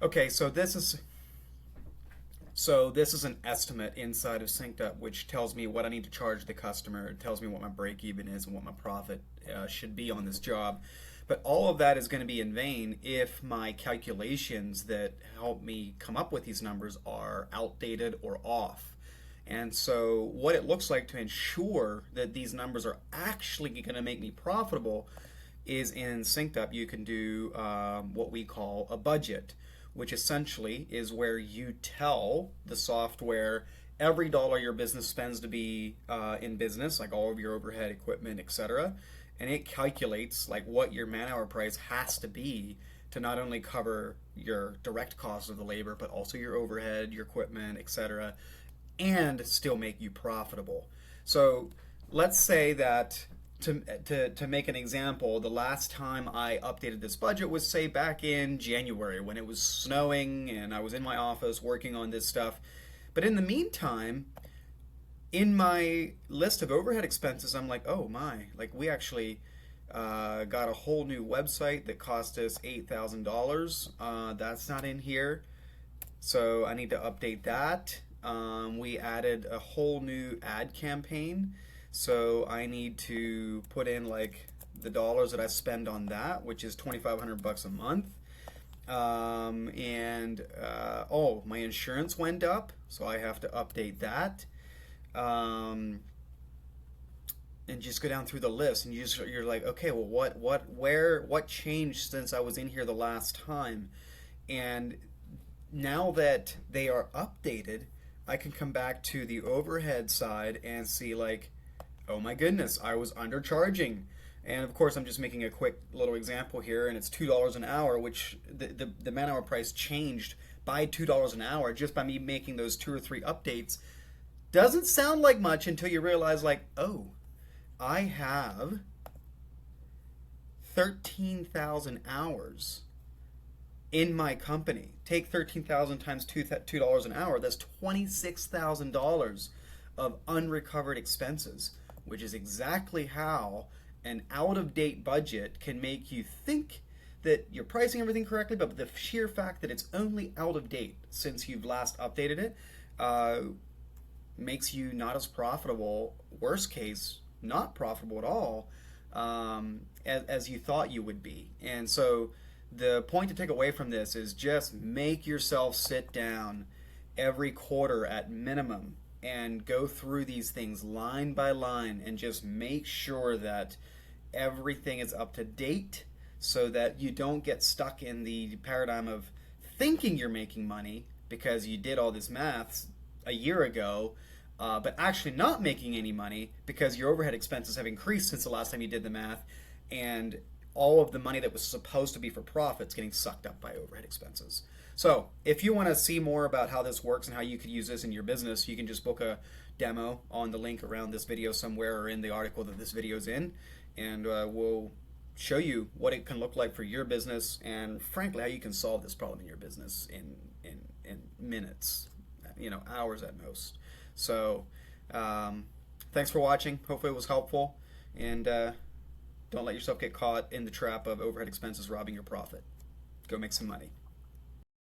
Okay, this is an estimate inside of SynkedUP, which tells me what I need to charge the customer. It tells me what my break even is and what my profit should be on this job. But all of that is going to be in vain if my calculations that help me come up with these numbers are outdated or off. And so, what it looks like to ensure that these numbers are actually going to make me profitable is in SynkedUP, you can do what we call a budget, which essentially is where you tell the software every dollar your business spends to be in business, like all of your overhead, equipment, etc. And it calculates like what your man hour price has to be to not only cover your direct cost of the labor, but also your overhead, your equipment, etc., and still make you profitable. So let's say that to make an example, the last time I updated this budget was, say, back in January when it was snowing and I was in my office working on this stuff. But in the meantime, in my list of overhead expenses, I'm like, oh my, like we actually got a whole new website that cost us $8,000. That's not in here. So I need to update that. We added a whole new ad campaign. So I need to put in like the dollars that I spend on that, which is $2,500 a month. Oh, my insurance went up, so I have to update that. Um, and just go down through the list, and you're like, okay, well, what changed since I was in here the last time? And now that they are updated, I can come back to the overhead side and see like, oh my goodness, I was undercharging. And of course, I'm just making a quick little example here, and it's $2 an hour, which the man hour price changed by $2 an hour just by me making those two or three updates. Doesn't sound like much until you realize, like, oh, I have 13,000 hours in my company. Take 13,000 times $2 an hour. That's $26,000 of unrecovered expenses, which is exactly how an out-of-date budget can make you think that you're pricing everything correctly, but the sheer fact that it's only out of date since you've last updated it makes you not as profitable, worst case, not profitable at all, as you thought you would be. And so the point to take away from this is just make yourself sit down every quarter at minimum and go through these things line by line and just make sure that everything is up to date so that you don't get stuck in the paradigm of thinking you're making money because you did all this math a year ago, but actually not making any money because your overhead expenses have increased since the last time you did the math, and all of the money that was supposed to be for profits getting sucked up by overhead expenses. So if you want to see more about how this works and how you could use this in your business, you can just book a demo on the link around this video somewhere or in the article that this video is in, and we'll show you what it can look like for your business and frankly how you can solve this problem in your business in minutes, hours at most. So thanks for watching. Hopefully it was helpful, and don't let yourself get caught in the trap of overhead expenses robbing your profit. Go make some money.